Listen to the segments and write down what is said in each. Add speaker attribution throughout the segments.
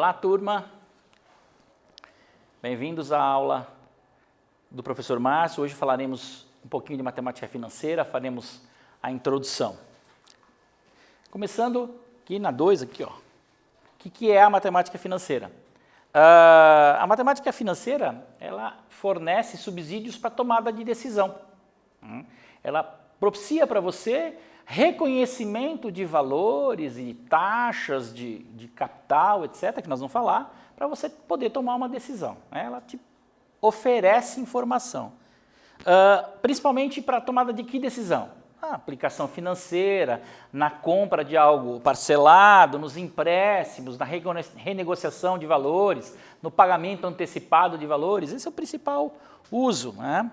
Speaker 1: Olá, turma. Bem-vindos à aula do professor Márcio. Hoje falaremos um pouquinho de matemática financeira, faremos a introdução. Começando aqui na 2, aqui, ó. O que é a matemática financeira? A matemática financeira, ela fornece subsídios para tomada de decisão. Ela propicia para você reconhecimento de valores e taxas de capital, etc., que nós vamos falar, para você poder tomar uma decisão. Ela te oferece informação. Principalmente para a tomada de que decisão? Aplicação financeira, na compra de algo parcelado, nos empréstimos, na renegociação de valores, no pagamento antecipado de valores. Esse é o principal uso, né?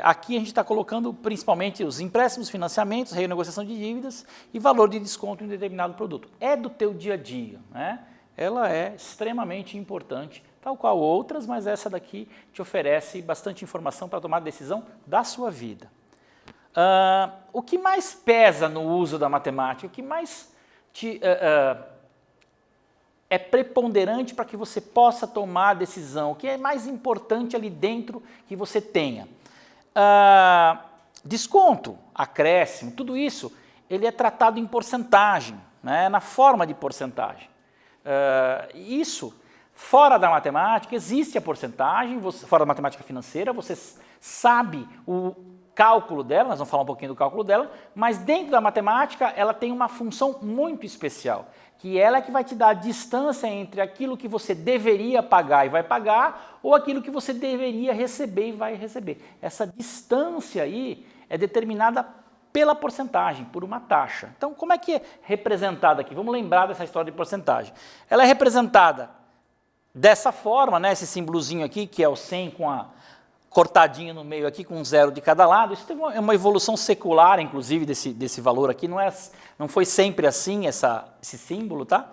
Speaker 1: Aqui a gente está colocando principalmente os empréstimos, financiamentos, renegociação de dívidas e valor de desconto em determinado produto. É do teu dia a dia, né? Ela é extremamente importante, tal qual outras, mas essa daqui te oferece bastante informação para tomar a decisão da sua vida. O que mais pesa no uso da matemática, o que mais é preponderante para que você possa tomar a decisão, o que é mais importante ali dentro que você tenha? Desconto, acréscimo, tudo isso, ele é tratado em porcentagem, né, na forma de porcentagem. Isso, fora da matemática, existe a porcentagem, fora da matemática financeira, você sabe o cálculo dela, nós vamos falar um pouquinho do cálculo dela, mas dentro da matemática ela tem uma função muito especial, que ela é que vai te dar a distância entre aquilo que você deveria pagar e vai pagar, ou aquilo que você deveria receber e vai receber. Essa distância aí é determinada pela porcentagem, por uma taxa. Então, como é que é representada aqui? Vamos lembrar dessa história de porcentagem. Ela é representada dessa forma, né, esse símbolozinho aqui, que é o 100 com a cortadinho no meio aqui, com um zero de cada lado. Isso teve uma evolução secular, inclusive, desse valor aqui. Não foi sempre assim esse símbolo, tá?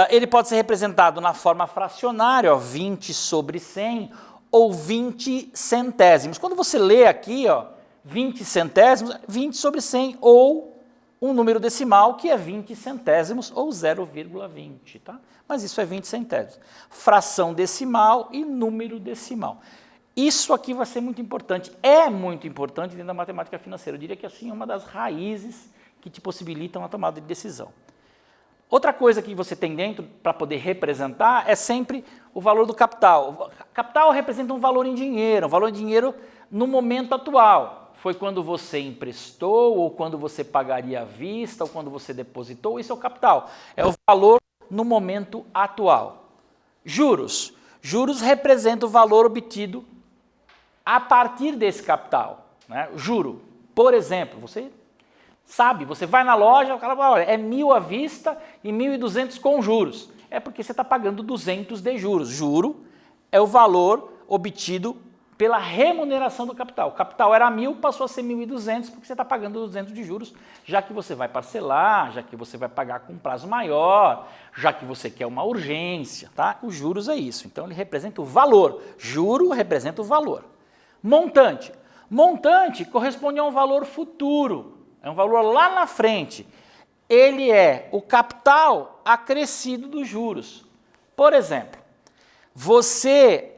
Speaker 1: Ele pode ser representado na forma fracionária, ó, 20 sobre 100, ou 20 centésimos. Quando você lê aqui, ó, 20 centésimos, 20 sobre 100, ou um número decimal, que é 20 centésimos, ou 0,20, tá? Mas isso é 20 centésimos. Fração decimal e número decimal. Isso aqui vai ser muito importante, é muito importante dentro da matemática financeira. Eu diria que assim é uma das raízes que te possibilitam a tomada de decisão. Outra coisa que você tem dentro para poder representar é sempre o valor do capital. O capital representa um valor em dinheiro no momento atual. Foi quando você emprestou, ou quando você pagaria à vista, ou quando você depositou, isso é o capital. É o valor no momento atual. Juros. Juros representa o valor obtido a partir desse capital, né? Juro, por exemplo, você sabe, você vai na loja, o cara fala, olha, é 1.000 à vista e 1.200 com juros. É porque você está pagando 200 de juros. Juro é o valor obtido pela remuneração do capital. O capital era 1.000, passou a ser 1.200 porque você está pagando 200 de juros, já que você vai parcelar, já que você vai pagar com um prazo maior, já que você quer uma urgência, tá? Os juros é isso. Então ele representa o valor. Juro representa o valor. Montante. Montante corresponde a um valor futuro, é um valor lá na frente. Ele é o capital acrescido dos juros. Por exemplo, você,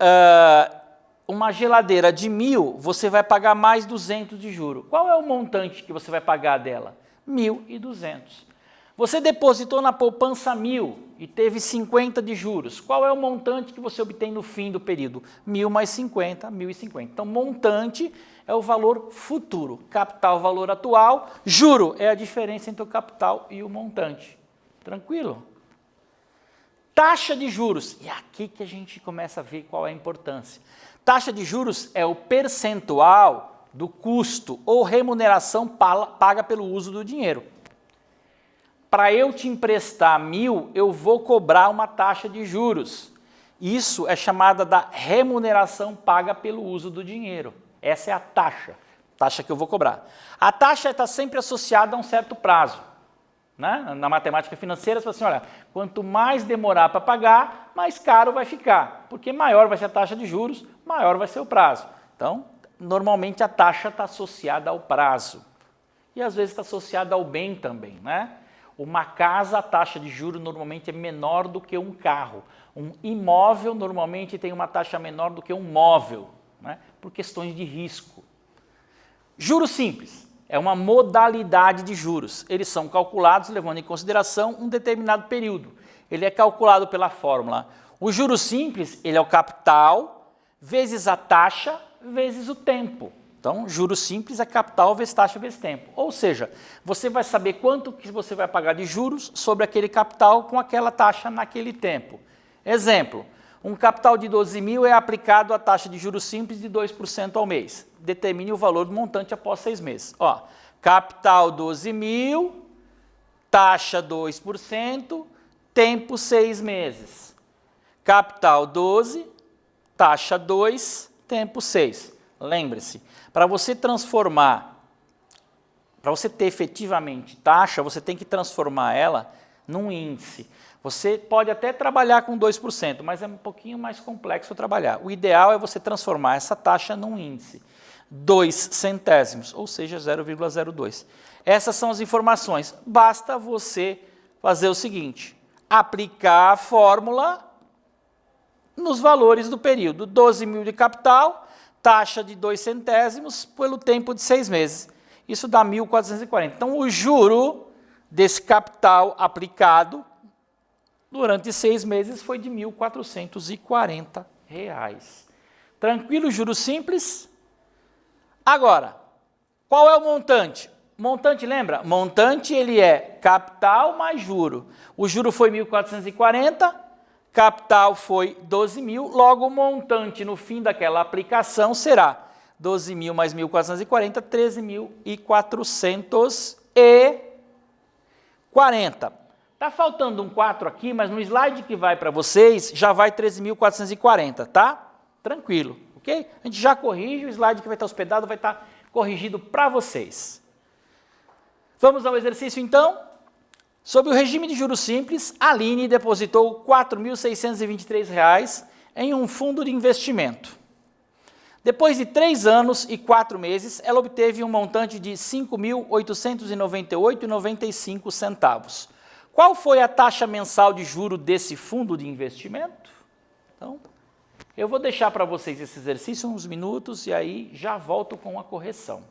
Speaker 1: uma geladeira de 1.000, você vai pagar mais 200 de juro. Qual é o montante que você vai pagar dela? 1.200. Você depositou na poupança 1.000 e teve 50 de juros. Qual é o montante que você obtém no fim do período? 1.000 mais 50, 1.050. Então, montante é o valor futuro. Capital, valor atual. Juro é a diferença entre o capital e o montante. Tranquilo? Taxa de juros. E é aqui que a gente começa a ver qual é a importância. Taxa de juros é o percentual do custo ou remuneração paga pelo uso do dinheiro. Para eu te emprestar 1.000, eu vou cobrar uma taxa de juros. Isso é chamada da remuneração paga pelo uso do dinheiro. Essa é a taxa que eu vou cobrar. A taxa está sempre associada a um certo prazo, né? Na matemática financeira, você fala assim, olha, quanto mais demorar para pagar, mais caro vai ficar, porque maior vai ser a taxa de juros, maior vai ser o prazo. Então, normalmente a taxa está associada ao prazo. E às vezes está associada ao bem também, né? Uma casa, a taxa de juros normalmente é menor do que um carro. Um imóvel normalmente tem uma taxa menor do que um móvel, né? Por questões de risco. Juros simples é uma modalidade de juros. Eles são calculados levando em consideração um determinado período. Ele é calculado pela fórmula. O juros simples, ele é o capital vezes a taxa vezes o tempo. Então, juros simples é capital vezes taxa vezes tempo. Ou seja, você vai saber quanto que você vai pagar de juros sobre aquele capital com aquela taxa naquele tempo. Exemplo, um capital de 12 mil é aplicado a taxa de juros simples de 2% ao mês. Determine o valor do montante após 6 meses. Ó, capital 12 mil, taxa 2%, tempo 6 meses. Capital 12, taxa 2, tempo 6. Lembre-se, para você transformar, para você ter efetivamente taxa, você tem que transformar ela num índice. Você pode até trabalhar com 2%, mas é um pouquinho mais complexo trabalhar. O ideal é você transformar essa taxa num índice. 2 centésimos, ou seja, 0,02. Essas são as informações. Basta você fazer o seguinte, aplicar a fórmula nos valores do período. 12 mil de capital, taxa de 2 centésimos pelo tempo de 6 meses. Isso dá 1.440. Então, o juro desse capital aplicado durante 6 meses foi de R$ 1.440. Tranquilo, juros simples? Agora, qual é o montante? Montante, lembra? Montante, ele é capital mais juro. O juro foi 1.440, capital foi 12 mil, logo o montante no fim daquela aplicação será 12 mil mais 1.440, 13.440. Está faltando um 4 aqui, mas no slide que vai para vocês, já vai 13.440, tá? Tranquilo, ok? A gente já corrige, o slide que vai estar hospedado vai estar corrigido para vocês. Vamos ao exercício, então? Sob o regime de juros simples, a Aline depositou R$ 4.623 em um fundo de investimento. Depois de 3 anos e 4 meses, ela obteve um montante de R$ 5.898,95. Qual foi a taxa mensal de juro desse fundo de investimento? Então, eu vou deixar para vocês esse exercício uns minutos e aí já volto com a correção.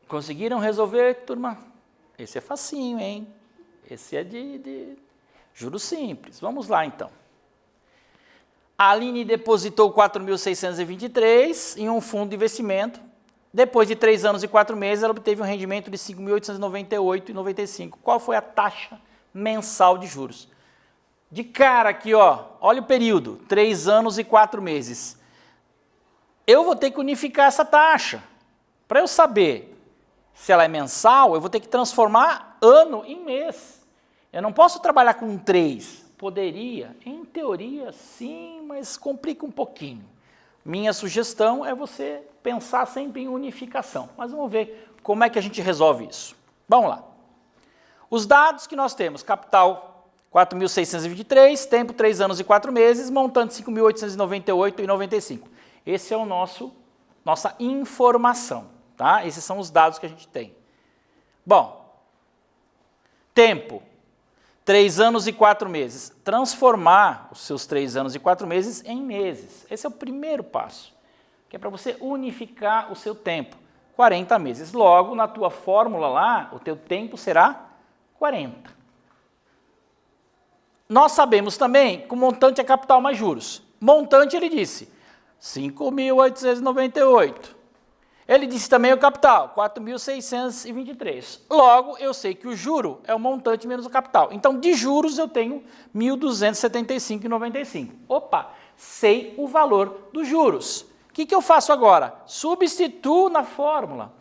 Speaker 1: Conseguiram resolver, turma? Esse é facinho, hein? Esse é de juros simples. Vamos lá, então. A Aline depositou 4.623 em um fundo de investimento. Depois de 3 anos e 4 meses, ela obteve um rendimento de 5.898,95. Qual foi a taxa mensal de juros? De cara aqui, ó, olha o período, 3 anos e 4 meses. Eu vou ter que unificar essa taxa. Para eu saber se ela é mensal, eu vou ter que transformar ano em mês. Eu não posso trabalhar com 3. Poderia, em teoria, sim, mas complica um pouquinho. Minha sugestão é você pensar sempre em unificação. Mas vamos ver como é que a gente resolve isso. Vamos lá. Os dados que nós temos, capital 4.623, tempo 3 anos e 4 meses, montante 5.898,95. Esse é o nossa informação, tá? Esses são os dados que a gente tem. Bom, tempo, 3 anos e 4 meses. Transformar os seus 3 anos e 4 meses em meses. Esse é o primeiro passo, que é para você unificar o seu tempo. 40 meses. Logo, na tua fórmula lá, o teu tempo será 40. Nós sabemos também que o montante é capital mais juros. Montante, ele disse, 5.898. Ele disse também o capital, 4.623. Logo, eu sei que o juro é o montante menos o capital. Então, de juros, eu tenho 1.275,95. Opa, sei o valor dos juros. O que eu faço agora? Substituo na fórmula.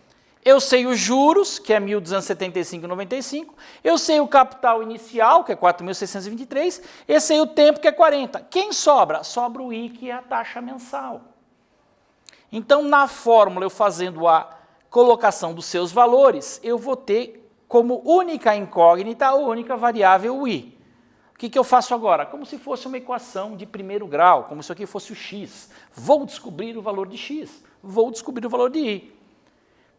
Speaker 1: Eu sei os juros, que é 1.275,95. Eu sei o capital inicial, que é 4.623. Eu sei o tempo, que é 40. Quem sobra? Sobra o I, que é a taxa mensal. Então, na fórmula, eu fazendo a colocação dos seus valores, eu vou ter como única incógnita a única variável o I. O que eu faço agora? Como se fosse uma equação de primeiro grau, como se aqui fosse o X. Vou descobrir o valor de X, vou descobrir o valor de I.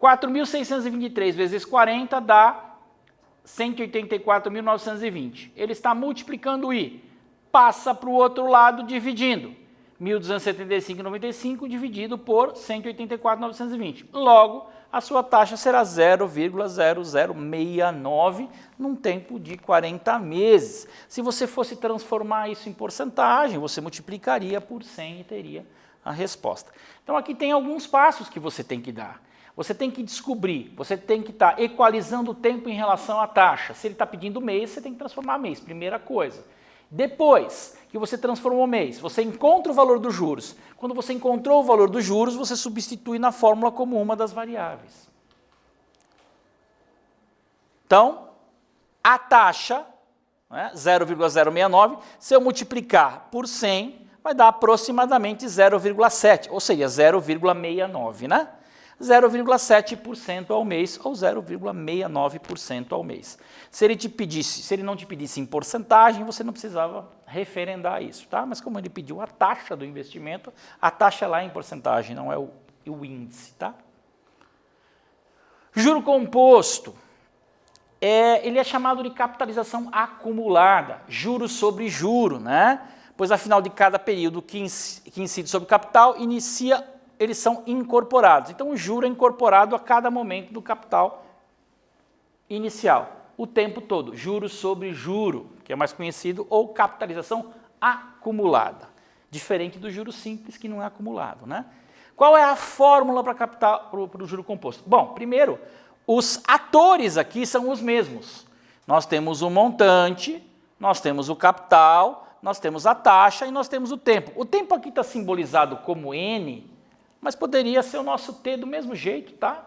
Speaker 1: 4.623 vezes 40 dá 184.920. Ele está multiplicando o I. Passa para o outro lado dividindo. 1.275,95 dividido por 184.920. Logo, a sua taxa será 0,0069 num tempo de 40 meses. Se você fosse transformar isso em porcentagem, você multiplicaria por 100 e teria a resposta. Então, aqui tem alguns passos que você tem que dar. Você tem que descobrir, você tem que estar equalizando o tempo em relação à taxa. Se ele está pedindo mês, você tem que transformar mês, primeira coisa. Depois que você transformou o mês, você encontra o valor dos juros. Quando você encontrou o valor dos juros, você substitui na fórmula como uma das variáveis. Então, a taxa, né, 0,069, se eu multiplicar por 100, vai dar aproximadamente 0,7, ou seja, 0,69, né? 0,7% ao mês ou 0,69% ao mês. Se ele não te pedisse em porcentagem, você não precisava referendar isso, tá? Mas como ele pediu a taxa do investimento, a taxa lá é em porcentagem, não é o índice, tá? Juro composto, ele é chamado de capitalização acumulada, juro sobre juro, né? Pois afinal de cada período que incide sobre o capital, eles são incorporados. Então, o juro é incorporado a cada momento do capital inicial, o tempo todo. Juro sobre juro, que é mais conhecido, ou capitalização acumulada. Diferente do juro simples, que não é acumulado, né? Qual é a fórmula para o juro composto? Bom, primeiro, os atores aqui são os mesmos. Nós temos o montante, nós temos o capital, nós temos a taxa e nós temos o tempo. O tempo aqui está simbolizado como N, mas poderia ser o nosso T do mesmo jeito, tá?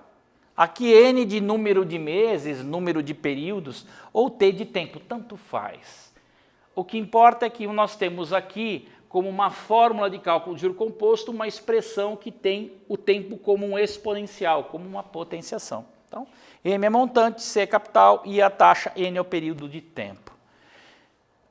Speaker 1: Aqui N de número de meses, número de períodos, ou T de tempo, tanto faz. O que importa é que nós temos aqui, como uma fórmula de cálculo de juro composto, uma expressão que tem o tempo como um exponencial, como uma potenciação. Então, M é montante, C é capital e a taxa N é o período de tempo.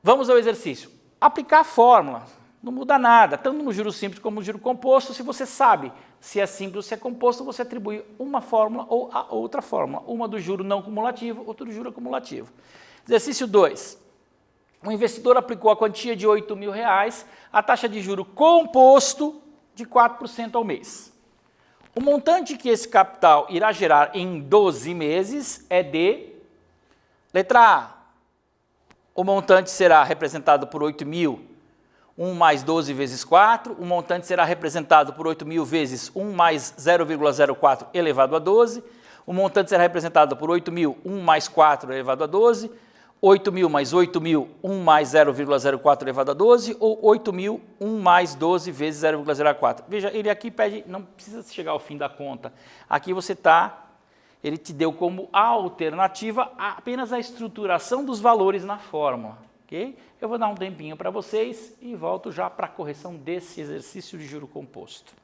Speaker 1: Vamos ao exercício. Aplicar a fórmula. Não muda nada, tanto no juro simples como no juro composto. Se você sabe se é simples ou se é composto, você atribui uma fórmula ou a outra fórmula. Uma do juro não cumulativo, outra do juro acumulativo. Exercício 2. O investidor aplicou a quantia de R$8.000, a taxa de juro composto de 4% ao mês. O montante que esse capital irá gerar em 12 meses é de... Letra A, o montante será representado por 8.000, 1 mais 12 vezes 4, o montante será representado por 8.000 vezes 1 mais 0,04 elevado a 12, o montante será representado por 8.000, 1 mais 4 elevado a 12, 8.000 mais 8.000, 1 mais 0,04 elevado a 12, ou 8.000, 1 mais 12 vezes 0,04. Veja, ele aqui pede, não precisa chegar ao fim da conta. Aqui você está, ele te deu como alternativa apenas a estruturação dos valores na fórmula. Okay? Eu vou dar um tempinho para vocês e volto já para a correção desse exercício de juro composto.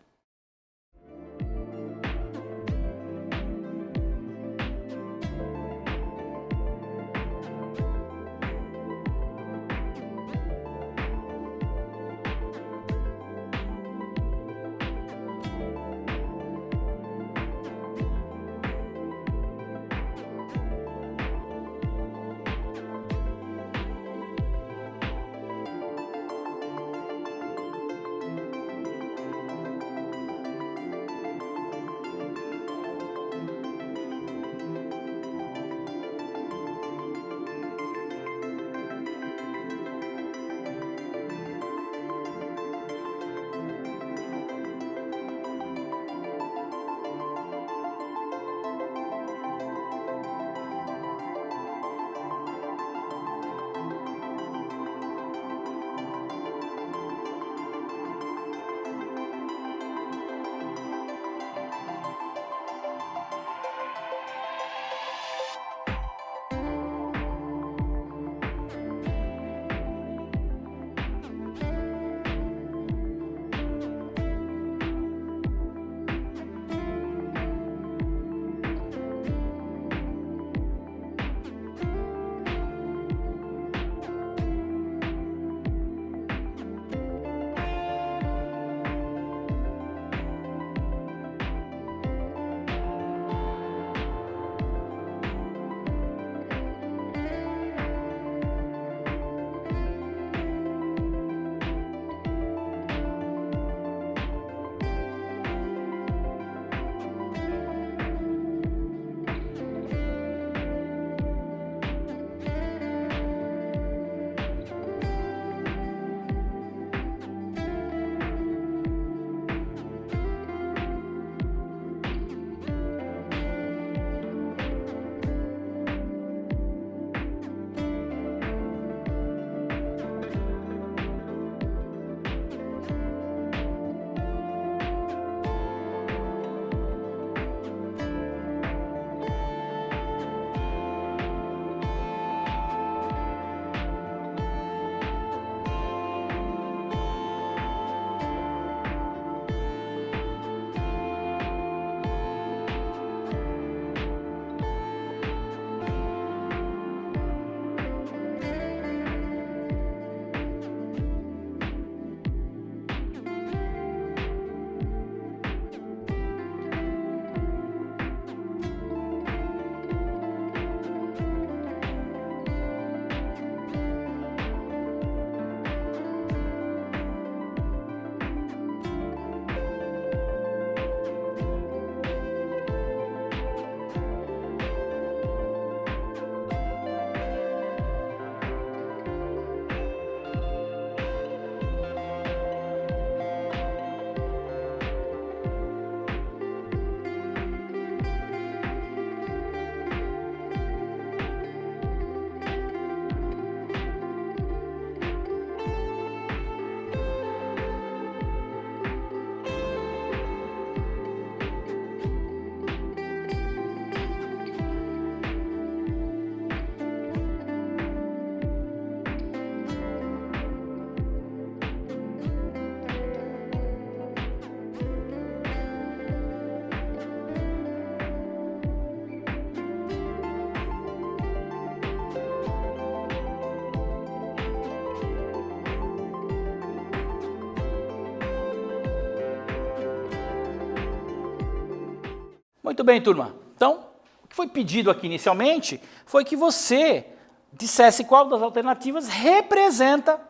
Speaker 1: Muito bem, turma. Então, o que foi pedido aqui inicialmente foi que você dissesse qual das alternativas representa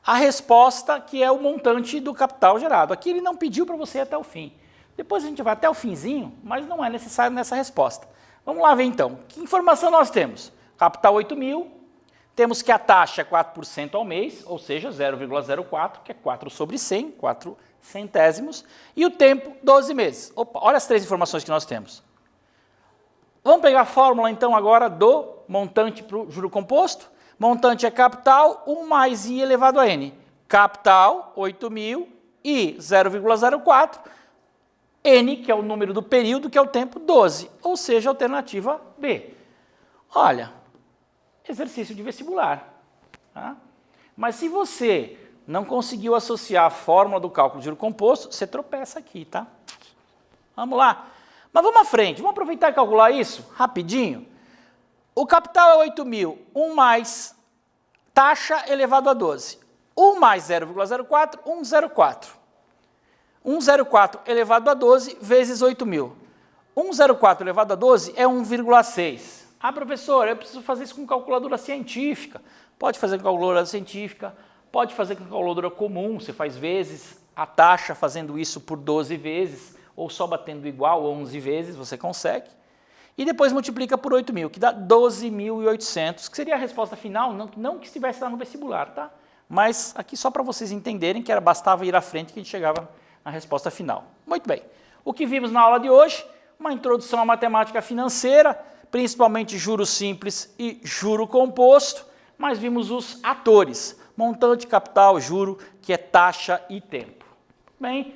Speaker 1: a resposta que é o montante do capital gerado. Aqui ele não pediu para você ir até o fim. Depois a gente vai até o finzinho, mas não é necessário nessa resposta. Vamos lá ver então. Que informação nós temos? Capital 8.000, temos que a taxa é 4% ao mês, ou seja, 0,04, que é 4 sobre 100, 4 centésimos, e o tempo, 12 meses. Opa, olha as três informações que nós temos. Vamos pegar a fórmula então agora do montante para o juro composto. Montante é capital, 1 mais I elevado a N. Capital, 8.000, I, 0,04, N, que é o número do período, que é o tempo, 12. Ou seja, alternativa B. Olha, exercício de vestibular. Tá? Mas se você não conseguiu associar a fórmula do cálculo de juro composto, você tropeça aqui, tá? Vamos lá. Mas vamos à frente, vamos aproveitar e calcular isso rapidinho. O capital é 8.000, 1 mais taxa elevado a 12. 1 mais 0,04, 1,04. 1,04 elevado a 12 vezes 8.000. 1,04 elevado a 12 é 1,6. Ah, professor, eu preciso fazer isso com calculadora científica. Pode fazer com calculadora científica, pode fazer com calculadora comum, você faz vezes a taxa fazendo isso por 12 vezes, ou só batendo igual 11 vezes, você consegue. E depois multiplica por 8.000, que dá 12.800, que seria a resposta final, não que estivesse lá no vestibular, tá? Mas aqui só para vocês entenderem que bastava ir à frente que a gente chegava na resposta final. Muito bem. O que vimos na aula de hoje? Uma introdução à matemática financeira, principalmente juros simples e juro composto, mas vimos os atores, montante, capital, juro, que é taxa e tempo. Bem,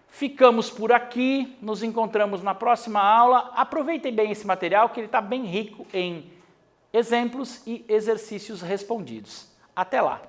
Speaker 1: ficamos por aqui, nos encontramos na próxima aula. Aproveitem bem esse material, que ele está bem rico em exemplos e exercícios respondidos. Até lá!